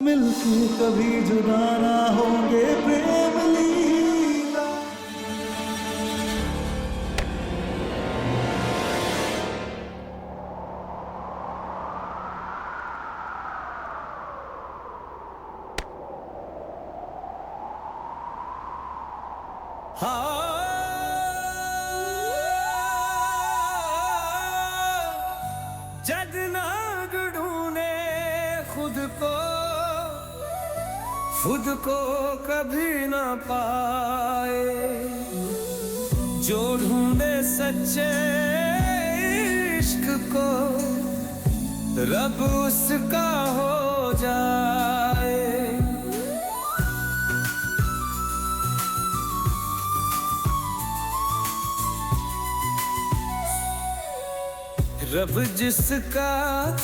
मिलके कभी जुदा ना होंगे प्रेम लीला। जद नाग ढूंढे खुद को कभी ना पाए, जो ढूंढे सच्चे इश्क को रब उसका हो जाए। रब जिसका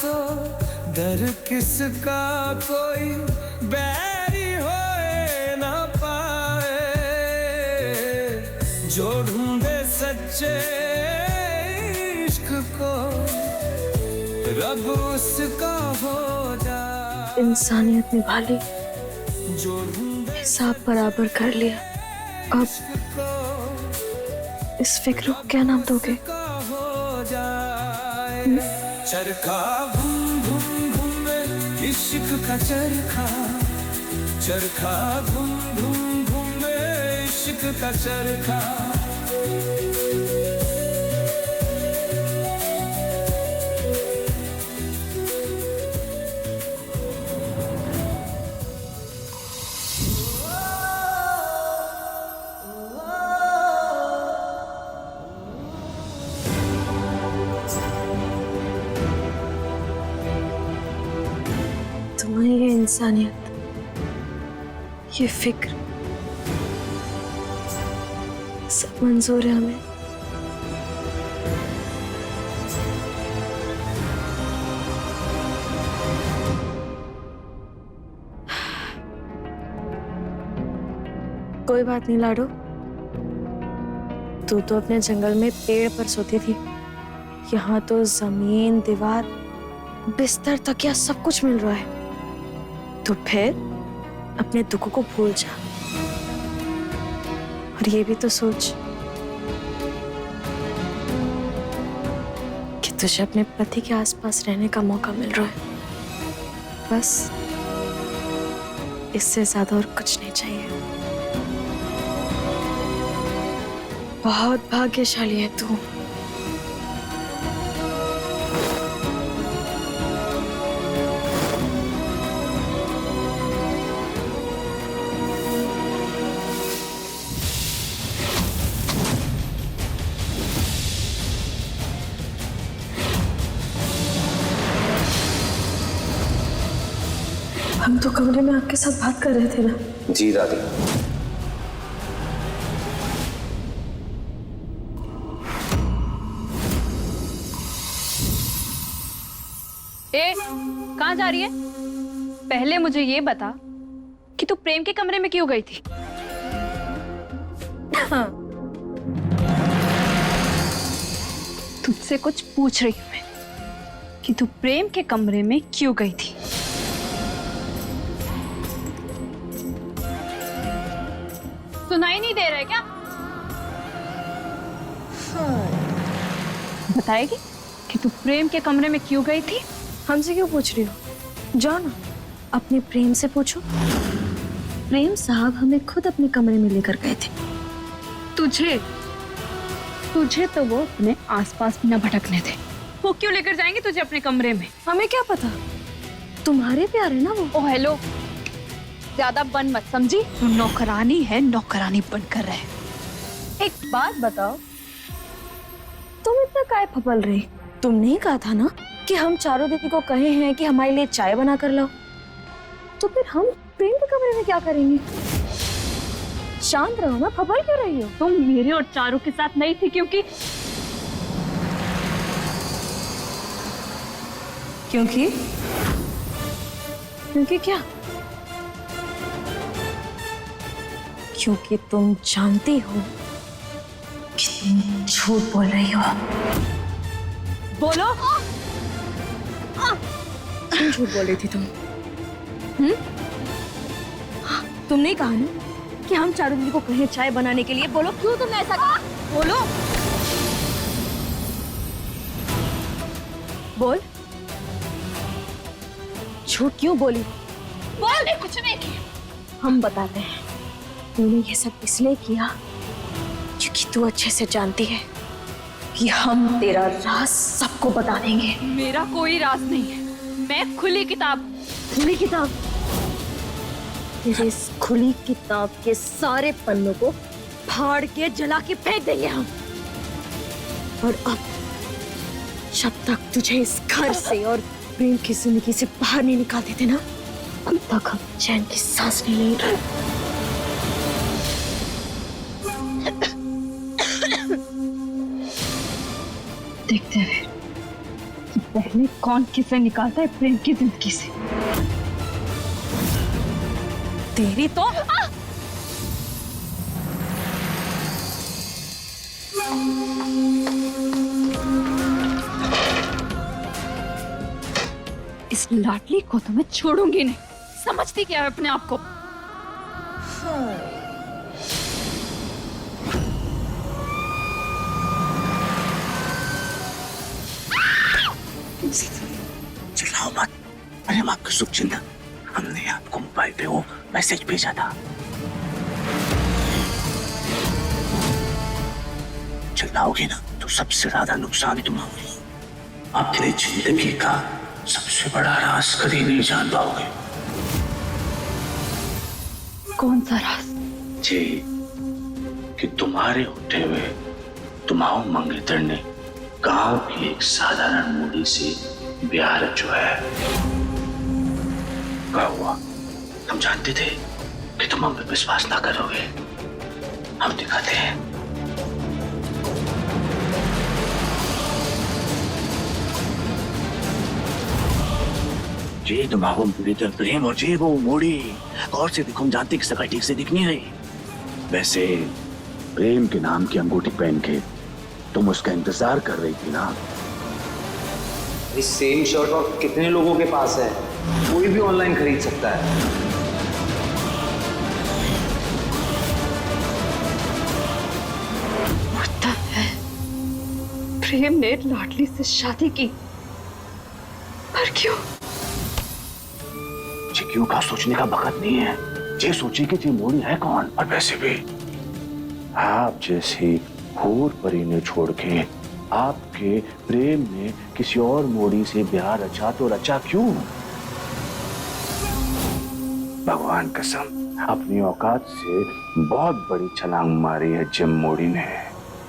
तो दर किसका कोई बैरी होए ना पाए, जो ढूंढे सच्चे इश्क को रब उसका हो जाए। इंसानियत निभा ली, जो ढूंढे हिसाब बराबर कर लिया, अब इस फिक्र को क्या नाम दोगे? चरखा घूम घूम घूमे इश्क का चरखा, चरखा घूम घूम घूमे इश्क का चरखा। तुम्हें ये इंसानियत, ये फिक्र सब मंजूर है हमें। कोई बात नहीं लाडो, तू तो अपने जंगल में पेड़ पर सोती थी, यहाँ तो जमीन, दीवार, बिस्तर, तकिया सब कुछ मिल रहा है। तो फिर अपने दुखों को भूल जा और ये भी तो सोच कि तुझे अपने पति के आसपास रहने का मौका मिल रहा है। बस इससे ज्यादा और कुछ नहीं चाहिए। बहुत भाग्यशाली है तू। हम तो कमरे में आपके साथ बात कर रहे थे ना? जी दादी। कहाँ जा रही है? पहले मुझे ये बता कि तू प्रेम के कमरे में क्यों गई थी? हाँ। तुझसे कुछ पूछ रही हूँ मैं कि तू प्रेम के कमरे में क्यों गई थी? सुनाई नहीं दे रहा है क्या? बताएगी कि तू प्रेम के कमरे में क्यों गई थी? हमसे क्यों पूछ रही हो? जाओ ना, अपने प्रेम से पूछो। प्रेम साहब हमें खुद अपने कमरे में लेकर गए थे। तुझे तो वो अपने आसपास भी ना भटकने थे। वो क्यों लेकर जाएंगे तुझे अपने कमरे में? हमें क्या पता, तुम्हारे प्यार है ना वो। ओ हेलो, ज्यादा बन मत, समझी? तू नौकरानी है, नौकरानी बनकर रहे। एक बात बताओ, तुम इतना काय फपल रही? तुमने ही कहा था ना कि हम चारों दीदी को कहे हैं कि हमारे लिए चाय बना कर लाओ, तो फिर हम प्रेम के कमरे में क्या करेंगे? शांत रहो ना, फपल क्यों रही हो? तुम मेरे और चारू के साथ नहीं थी क्योंकि क्या? क्योंकि तुम जानती हो कि तुम झूठ बोल रही हो। बोलो। क्यों झूठ बोल रही थी तुम? तुमने ही कहा ना कि हम चारों दीदी को कहें चाय बनाने के लिए। बोलो क्यों तुमने ऐसा कहा? बोलो, बोल, झूठ क्यों बोली? बोल। नहीं, कुछ नहीं किया। हम बताते हैं, तूने ये सब इसलिए किया क्योंकि तू अच्छे से जानती है कि हम तेरा राज सबको बता देंगे। मेरा कोई राज नहीं है, मैं खुली किताब। खुली किताब? तेरे इस खुली किताब के सारे पन्नों को फाड़ के जला के फेंक देंगे हम। और अब जब तक तुझे इस घर से और प्रेम की जिंदगी से बाहर नहीं निकाल देते ना, तब तक हम चैन की सांस नहीं लेंगे। देखते हैं कि पहले कौन किसे निकालता है प्रेम की जिंदगी से। तेरी तो इस लाडली को तो मैं छोड़ूंगी नहीं। समझती क्या है अपने आप को? चिल्लाओ मत। अरे हम आपका शुभ चिन्ह, हमने आपको मोबाइल पे वो मैसेज भेजा था। चिल्लाओगे ना तो सबसे ज्यादा नुकसान तुम्हारा। अपनी जिंदगी का सबसे बड़ा राज कभी नहीं जान पाओगे। कौन सा राज? जी, कि तुम्हारे उठे हुए तुम्हारे मंगेतर ने गांव की एक साधारण मूडी से ब्याह रचो है। क्या हुआ? हम जानते थे कि तुम हम पे विश्वास ना करोगे। हम दिखाते हैं। जी तुम्हारा मंगेतर प्रेम और जी वो मूडी। और से देखो, हम जानते कि सगाई ठीक से दिख नहीं रही। वैसे प्रेम के नाम की अंगूठी पहन के तुम उसका इंतजार कर रही थी ना? इस सेम शर्ट और कितने लोगों के पास है? कोई भी ऑनलाइन खरीद सकता है। होता है प्रेम ने लाडली से शादी की, पर क्यों? जी क्यों का सोचने का वक्त नहीं है। जे सोचे कि जी मोड़ी है कौन। और वैसे भी आप जैसी हूर परी ने छोड़ के आपके प्रेम ने किसी और मोड़ी से ब्याह रचा तो रचा क्यों? भगवान कसम, अपनी औकात से बहुत बड़ी छलांग मारी है जिम मोड़ी ने।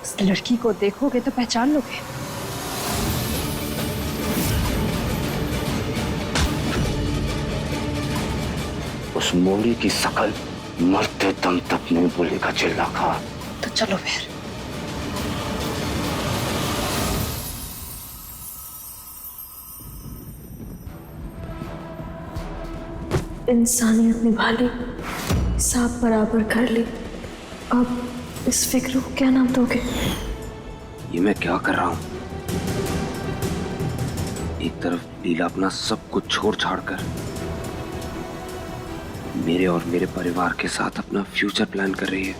उस लड़की को देखोगे तो पहचान लोगे। उस मोड़ी की शकल मरते दम तक नहीं भूलेगा चिल्ला खा। तो चलो फिर। इंसानियत निभा ली, हिसाब बराबर कर ली। अब इस फिक्र को क्या नाम दोगे? ये मैं क्या कर रहा हूँ? एक तरफ लीला अपना सब कुछ छोड़ छाड़ कर मेरे और मेरे परिवार के साथ अपना फ्यूचर प्लान कर रही है,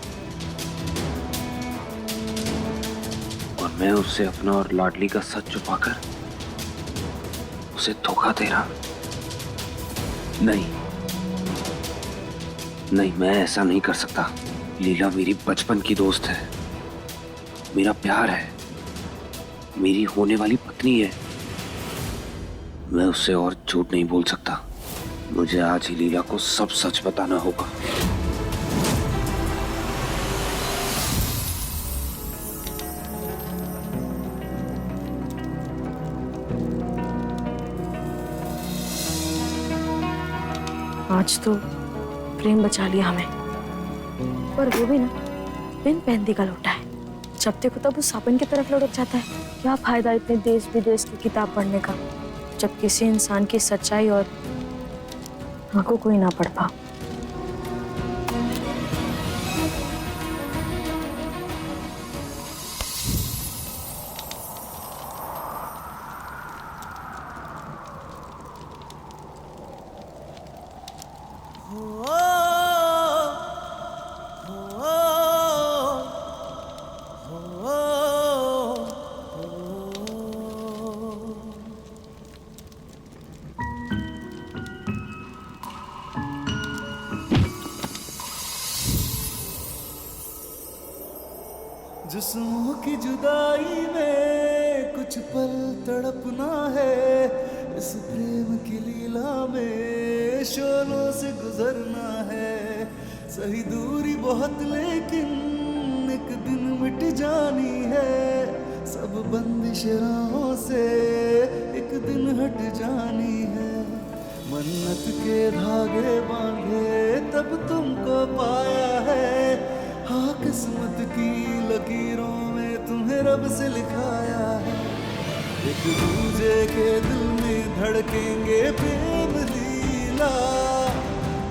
और मैं उससे अपना और लाडली का सच छुपाकर उसे धोखा दे रहा। नहीं नहीं, मैं ऐसा नहीं कर सकता। लीला मेरी बचपन की दोस्त है, मेरा प्यार है, मेरी होने वाली पत्नी है। मैं उससे और झूठ नहीं बोल सकता। मुझे आज ही लीला को सब सच बताना होगा। आज तो प्रेम बचा लिया हमें, पर वो भी ना बिन पहनती का लौटा है। जब देखो तब उस साबन की तरफ लुढ़क जाता है। क्या फायदा इतने देश विदेश की किताब पढ़ने का जब किसी इंसान की सच्चाई और आंखों कोई ना पढ़ पा। जिस्मों की जुदाई में कुछ पल तड़पना है, इस प्रेम की लीला में शोलों से गुजरना है। सही दूरी बहुत लेकिन एक दिन मिट जानी है, सब बंदिश राहों से एक दिन हट जानी है। मन्नत के धागे बांधे तब तुमको पाया है, हाँ किस्मत की लकीरों में तुम्हें रब से लिखाया है। एक दूजे के दिल में धड़केंगे प्रेम लीला,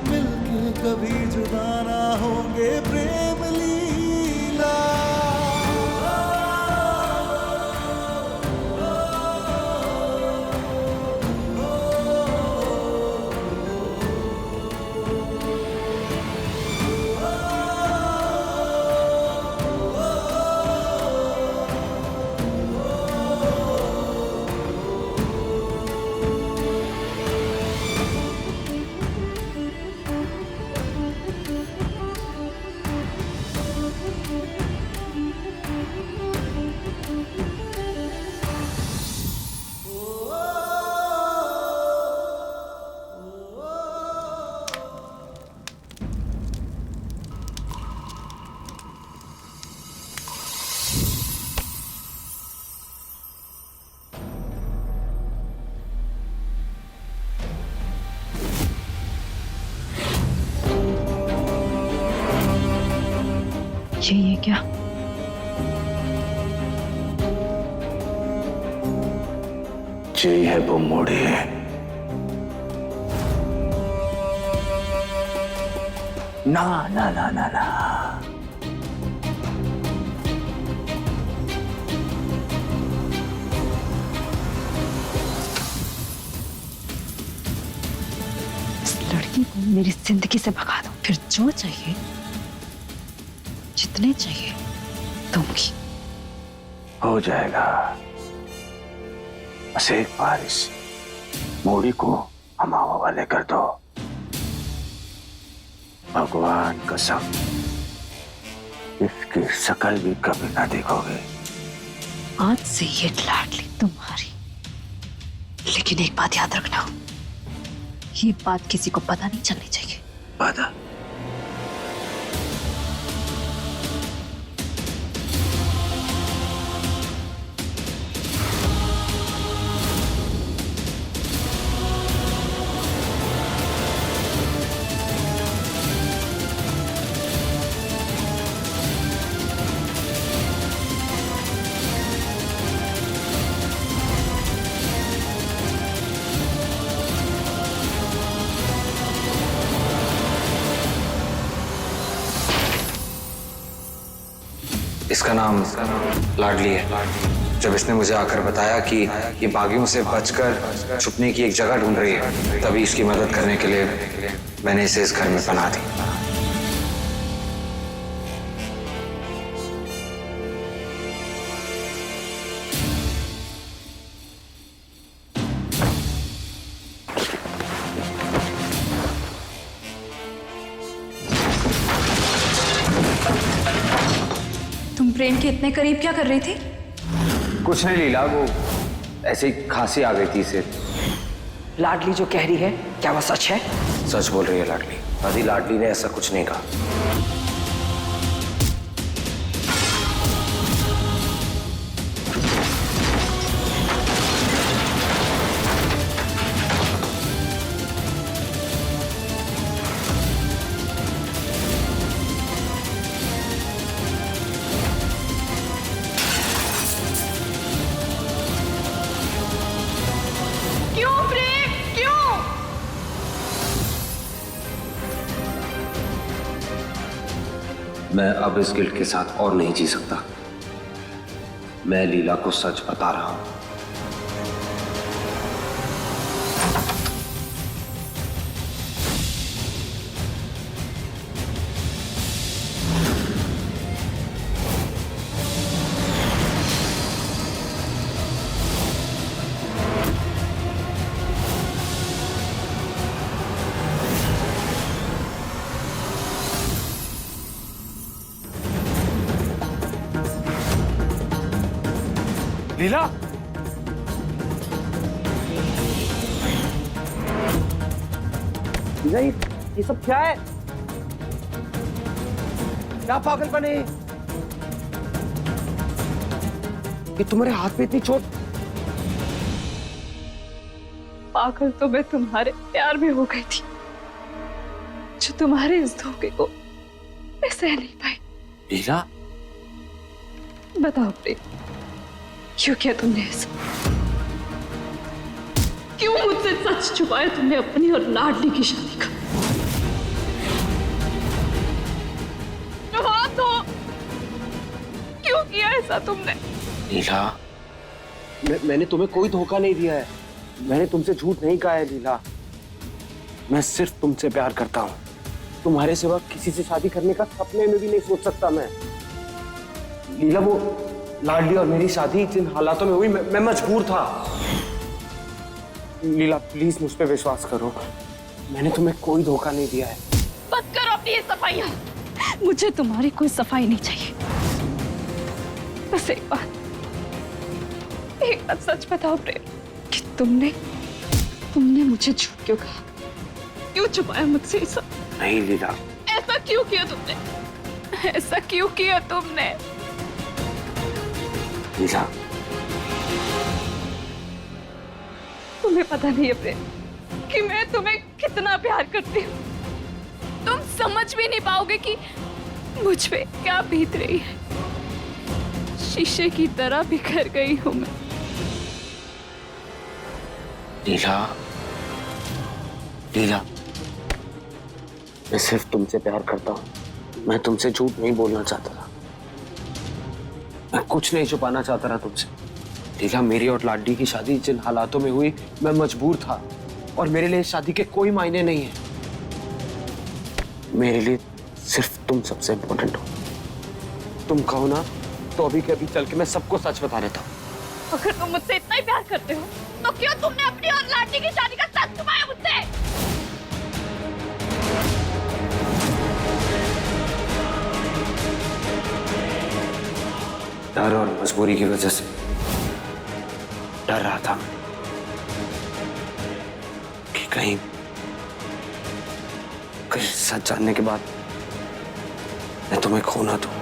मिलके कभी जुदा ना होंगे प्रेम लीला। ये क्या? यही है वो मोड़ी। ना ना ना ना ना, इस लड़की को मेरी जिंदगी से भगा दो, फिर जो चाहिए जितने चाहिए दूंगी। हो जाएगा। बस एक बार इस मोड़ी को हम हवाले कर दो। भगवान कसम, इसकी शक्ल भी कभी ना देखोगे। आज से ये लाडली तुम्हारी, लेकिन एक बात याद रखना, ये बात किसी को पता नहीं चलनी चाहिए। वादा। इसका नाम लाडली है। जब इसने मुझे आकर बताया कि ये बागियों से बचकर छुपने की एक जगह ढूंढ रही है, तभी इसकी मदद करने के लिए मैंने इसे इस घर में पनाह दी। तुम प्रेम के इतने करीब क्या कर रही थी? कुछ नहीं लीला, वो ऐसे ही खांसी आ गई थी इसे। लाडली जो कह रही है क्या वो सच है? सच बोल रही है लाडली। दादी, लाडली ने ऐसा कुछ नहीं कहा। मैं अब इस गिल्ट के साथ और नहीं जी सकता। मैं लीला को सच बता रहा हूं। लीला, लीला, ये सब क्या है? क्या पागलपन है ये? तुम्हारे हाथ पे इतनी चोट? पागल तो मैं तुम्हारे प्यार में हो गई थी, जो तुम्हारे इस धोखे को मैं सह नहीं पाई। लीला, बताओ प्रेम, क्यों किया तुमने ऐसा? क्यों मुझसे सच छुपाया तुमने अपनी और लाडली की शादी का? जवाब दो, क्यों किया ऐसा तुमने? लीला, मैंने तुम्हें कोई धोखा नहीं दिया है। मैंने तुमसे झूठ नहीं कहा है लीला। मैं सिर्फ तुमसे प्यार करता हूँ। तुम्हारे सिवा किसी से शादी करने का सपने में भी नहीं सोच सकता मैं। लीला, वो लाडली और मेरी शादी जिन हालातों में हुई, मैं मजबूर था। लीला प्लीज मुझ पे विश्वास करो, मैंने तुम्हें कोई धोखा नहीं दिया है। बंद करो अपनी ये सफाइयां। मुझे तुम्हारी कोई सफाई नहीं चाहिए। बस एक बात सच बताओ प्रेम, कि तुमने मुझे झूठ क्यों कहा? क्यों छुपाया मुझसे ये सब? नहीं लीला, ऐसा क्यों किया तुमने? ऐसा क्यों किया तुमने? लीला, तुम्हें पता नहीं है प्रेम कि मैं तुम्हें कितना प्यार करती हूँ। तुम समझ भी नहीं पाओगे कि मुझ पे क्या बीत रही है। शीशे की तरह बिखर गई हूँ मैं। लीला, लीला, मैं सिर्फ तुमसे प्यार करता हूँ। मैं तुमसे झूठ नहीं बोलना चाहता था। मैं कुछ नहीं छुपाना चाहता था तुमसे। लीला, मेरी और लाडली की शादी जिन हालातों में हुई, मैं मजबूर था और मेरे लिए इस शादी के कोई मायने नहीं है। मेरे लिए सिर्फ तुम सबसे इम्पोर्टेंट हो। तुम कहो ना तो अभी के अभी चल के मैं सबको सच बता देता हूँ। अगर तुम मुझसे इतना ही प्यार करते हो तो क्यों तुमने अपनी और लाडली की शादी का सच छुपाया मुझसे? डर और मजबूरी की वजह से डर रहा था कि कहीं सच जानने के बाद मैं तुम्हें खो ना दूं।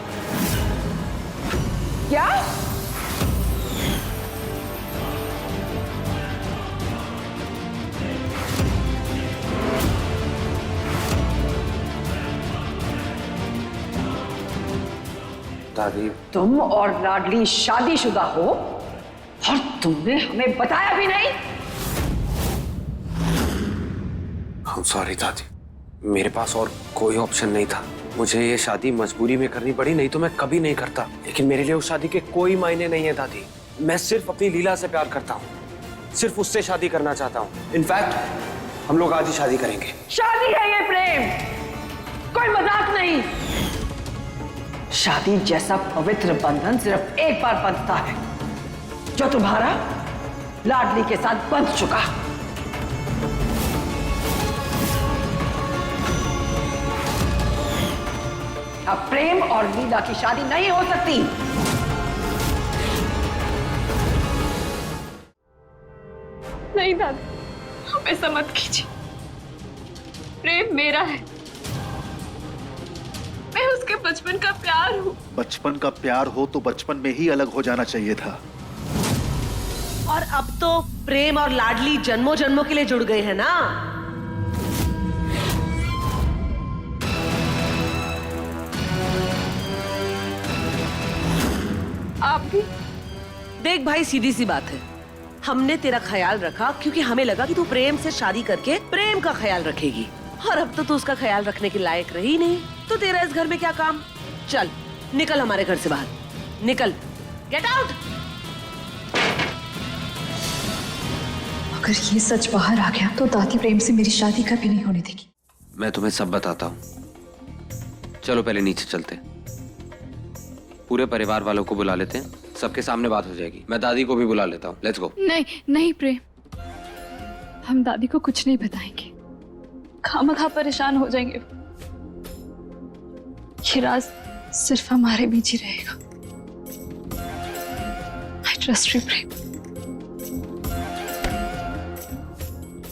क्या? दादी, तुम और लाडली शादीशुदा हो और तुमने हमें बताया भी नहीं? I'm सॉरी दादी, मेरे पास और कोई ऑप्शन नहीं था। मुझे ये शादी मजबूरी में करनी पड़ी, नहीं तो मैं कभी नहीं करता। लेकिन मेरे लिए उस शादी के कोई मायने नहीं है दादी। मैं सिर्फ अपनी लीला से प्यार करता हूँ, सिर्फ उससे शादी करना चाहता हूँ। इनफैक्ट हम लोग आज ही शादी करेंगे। शादी है ये प्रेम, कोई मजाक नहीं। शादी जैसा पवित्र बंधन सिर्फ एक बार बंधता है, जो तुम्हारा लाडली के साथ बंध चुका। अब प्रेम और लीला की शादी नहीं हो सकती। नहीं दादी, आप ऐसा मत कीजिए। प्रेम मेरा है, मैं उसके बचपन का प्यार हूँ। बचपन का प्यार हो तो बचपन में ही अलग हो जाना चाहिए था। और अब तो प्रेम और लाडली जन्मों जन्मों के लिए जुड़ गए हैं ना। आप भी देख भाई, सीधी सी बात है, हमने तेरा ख्याल रखा क्योंकि हमें लगा कि तू प्रेम से शादी करके प्रेम का ख्याल रखेगी, और अब तो तू उसका ख्याल रखने के लायक रही नहीं, तो तेरा इस घर में क्या काम? चल निकल हमारे घर से बाहर, निकल, गेट आउट। अगर ये सच बाहर आ गया तो दादी प्रेम से मेरी शादी कभी नहीं होने देगी। मैं तुम्हें सब बताता हूँ। चलो पहले नीचे चलते हैं, पूरे परिवार वालों को बुला लेते हैं, सबके सामने बात हो जाएगी। मैं दादी को भी बुला लेता हूँ। Let's go. नहीं नहीं प्रेम, हम दादी को कुछ नहीं बताएंगे, खामखा परेशान हो जाएंगे। ये राज सिर्फ हमारे बीच ही रहेगा। I trust you Prem.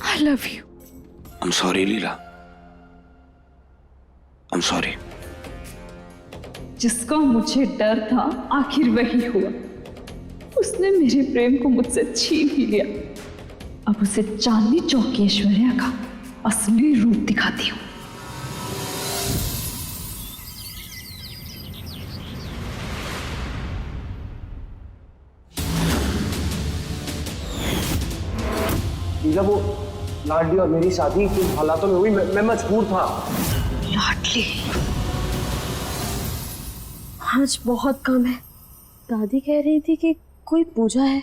I love you. I'm sorry, Leela. I'm sorry। जिसका मुझे डर था आखिर वही हुआ। उसने मेरे प्रेम को मुझसे छीन ही लिया। अब उसे चांदनी चौक की ऐश्वर्या का असली रूप दिखाती हूँ। लीला, वो लाडली और मेरी शादी किन हालातों में हुई मैं मजबूर था। लाडली, आज बहुत काम है। दादी कह रही थी कि कोई पूजा है।